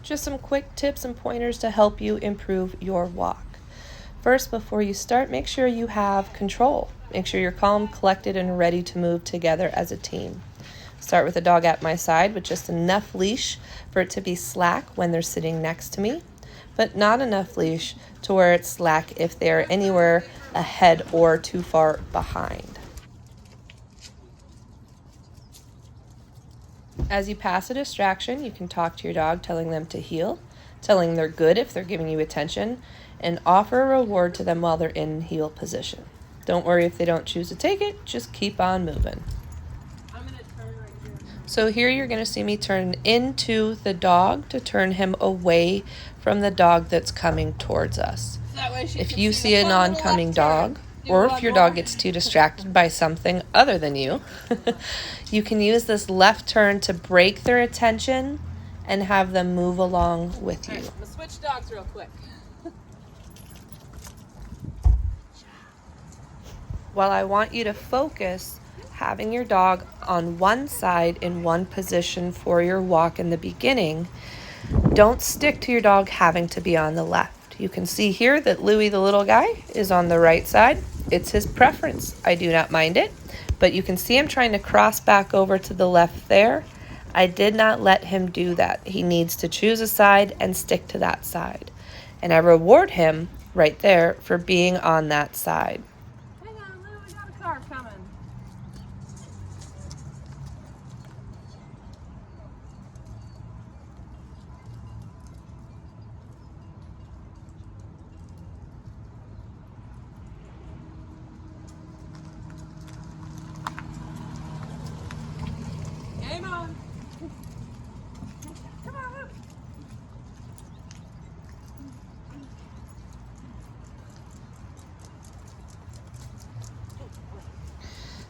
Just some quick tips and pointers to help you improve your walk. First, before you start, make sure you have control. Make sure you're calm, collected, and ready to move together as a team. Start with the dog at my side with just enough leash for it to be slack when they're sitting next to me, but not enough leash to where it's slack if they're anywhere ahead or too far behind. As you pass a distraction, you can talk to your dog, telling them to heel, telling they're good if they're giving you attention, and offer a reward to them while they're in heel position. Don't worry if they don't choose to take it, just keep on moving. I'm going to turn right here. So here you're going to see me turn into the dog to turn him away from the dog that's coming towards us. That way she If can you see see the an fun little oncoming left turn. dog, Do or one if your more. dog gets too distracted by something other than you, you can use this left turn to break their attention and have them move along with All you. right, I'm going to switch dogs real quick. While I want you to focus having your dog on one side in one position for your walk in the beginning, don't stick to your dog having to be on the left. You can see here that Louie, the little guy, is on the right side. It's his preference. I do not mind it, but you can see him trying to cross back over to the left there. I did not let him do that. He needs to choose a side and stick to that side. And I reward him right there for being on that side. Hang on, Lou, we got a car coming. Game on. Come on, Lou.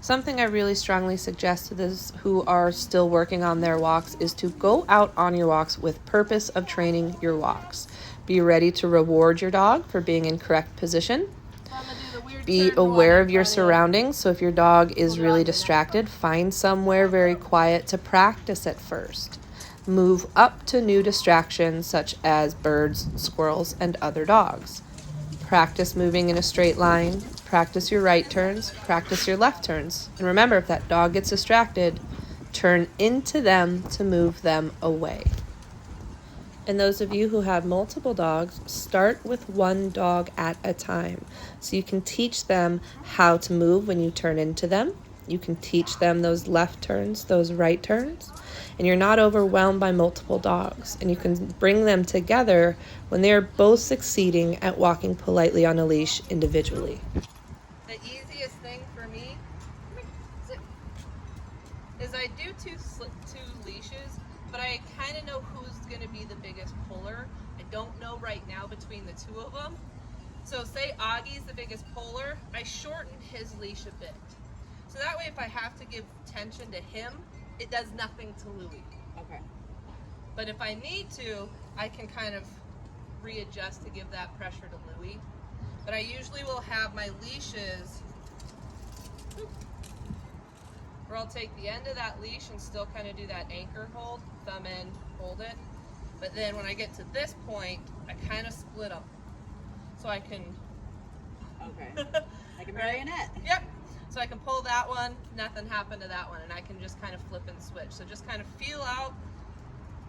Something I really strongly suggest to those who are still working on their walks is to go out on your walks with purpose of training your walks. Be ready to reward your dog for being in correct position. So I'm gonna do the weird Be turn one aware in of your front you. surroundings. So if your dog is really distracted, find somewhere very quiet to practice at first. Move up to new distractions such as birds, squirrels, and other dogs. Practice moving in a straight line. Practice your right turns. Practice your left turns. And remember, if that dog gets distracted, turn into them to move them away. And those of you who have multiple dogs, start with one dog at a time. So you can teach them how to move when you turn into them. You can teach them those left turns, those right turns. And you're not overwhelmed by multiple dogs. And you can bring them together when they are both succeeding at walking politely on a leash individually. The easiest thing for me is I do two leashes, but I kind of know who's going to be the biggest puller. I don't know right now between the two of them. So say Augie's the biggest puller, I shorten his leash a bit. So that way if I have to give tension to him, it does nothing to Louie. Okay. But if I need to, I can kind of readjust to give that pressure to Louie. But I usually will have my leashes where I'll take the end of that leash and still kind of do that anchor hold, thumb in, hold it. But then when I get to this point, I kind of split them. So I can... Okay. Like a marionette. Yep. So I can pull that one, nothing happened to that one, and I can just kind of flip and switch. So just kind of feel out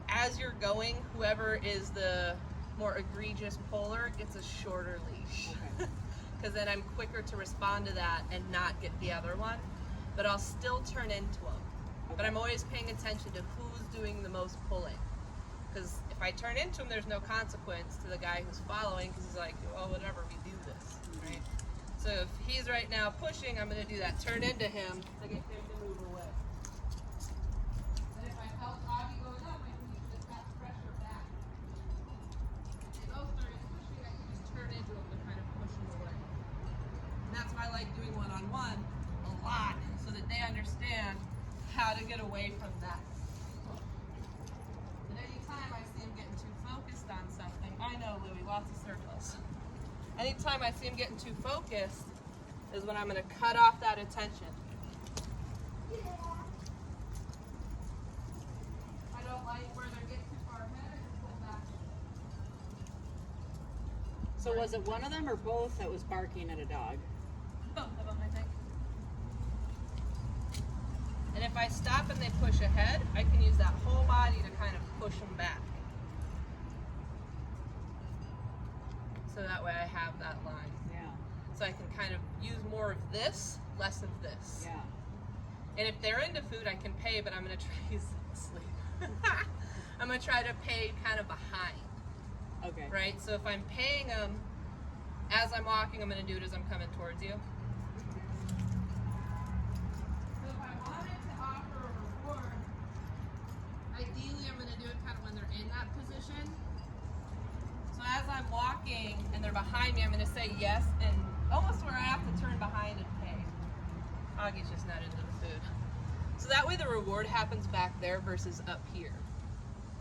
as you're going, whoever is the more egregious puller gets a shorter leash. Because then I'm quicker to respond to that and not get the other one. But I'll still turn into them. But I'm always paying attention to who's doing the most pulling. Because if I turn into him, there's no consequence to the guy who's following, because he's like, oh, whatever, we do this, right? So if he's right now pushing, I'm going to do that turn into him to get him to move away. And if I felt Augie going up, I can use just that pressure back. If those started pushing, I can just turn into him to kind of push him away. And that's why I like doing one-on-one a lot, so that they understand how to get away from that. And anytime I see him getting too focused on something, I know, Louie, lots of circles. Anytime I see him getting too focused is when I'm going to cut off that attention. I don't like where they're getting too far ahead, I just pull back So was it one of them or both that was barking at a dog? Both of them, I think. And if I stop and they push ahead, I can use that whole body to kind of push them back. So that way I have that line. Yeah. So I can kind of use more of this, less of this. Yeah. And if they're into food, I can pay, but I'm going to try to sleep. I'm going to try to pay kind of behind, Okay. right? So if I'm paying them as I'm walking, I'm going to do it as I'm coming towards you. So if I wanted to offer a reward, ideally I'm going to do it kind of when they're in that position. So as I'm walking and they're behind me, I'm going to say yes, and almost where I have to turn behind and pay. Augie's just not into the food. So that way the reward happens back there versus up here.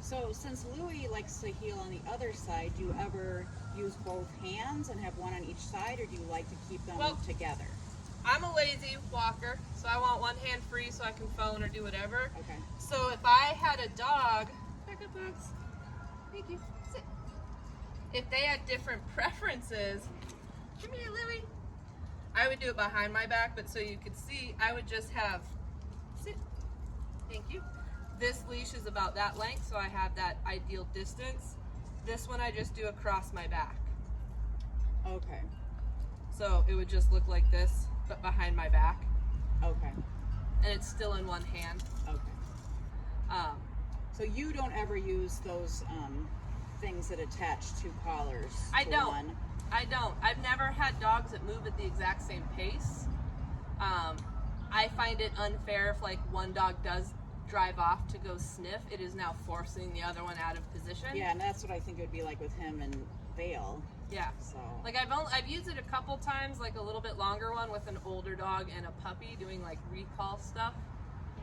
So since Louie likes to heel on the other side, do you ever use both hands and have one on each side, or do you like to keep them together? I'm a lazy walker, so I want one hand free so I can phone or do whatever. Okay. So if I had a dog, back up, dogs. Thank you. Sit. If they had different preferences, come here, Louie. I would do it behind my back, but so you could see, I would just have, sit. Thank you. This leash is about that length, so I have that ideal distance. This one I just do across my back. Okay. So it would just look like this, but behind my back. Okay. And it's still in one hand. Okay. So you don't ever use those things that attach two collars I to don't. one? I don't. I've never had dogs that move at the exact same pace. I find it unfair if like one dog does drive off to go sniff, it is now forcing the other one out of position. Yeah, and that's what I think it would be like with him and Vale. Yeah. So Like I've used it a couple times, like a little bit longer one with an older dog and a puppy doing like recall stuff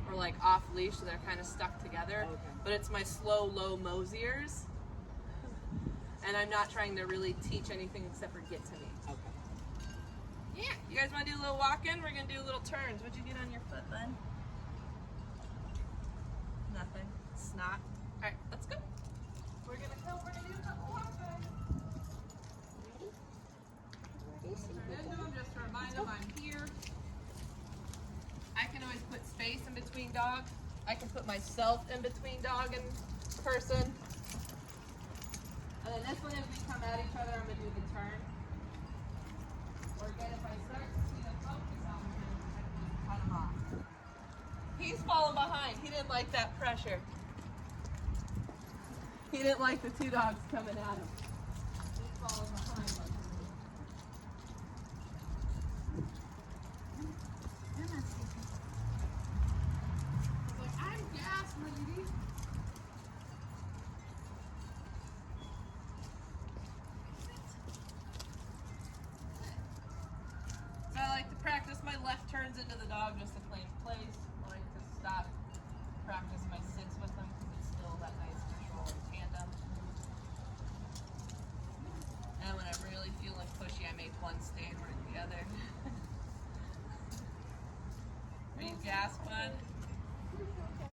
or like off leash, so they're kind of stuck together. Okay. But it's my slow, low mosiers. And I'm not trying to really teach anything except for get to me. okay. Yeah, you guys want to do a little walking? We're going to do little turns. What'd you get on your foot, bud? Nothing. Snot. All right, let's go. We're going to do a couple walking. Then do them just to remind them I'm here. I can always put space in between dog. I can put myself in between dog and person. And then this one, as we come at each other, I'm going to do the turn. Or again, if I start to see them focus on him, I can just cut him off. He's falling behind. He didn't like that pressure. He didn't like the two dogs coming at him. He's falling behind. He's like, I'm gas, lady. So I like to practice my left turns into the dog just to claim place. I like to stop, practice my sits with them because it's still that nice control and tandem. And when I'm really feeling pushy, I make one stay and work the other. Are you gas, bud?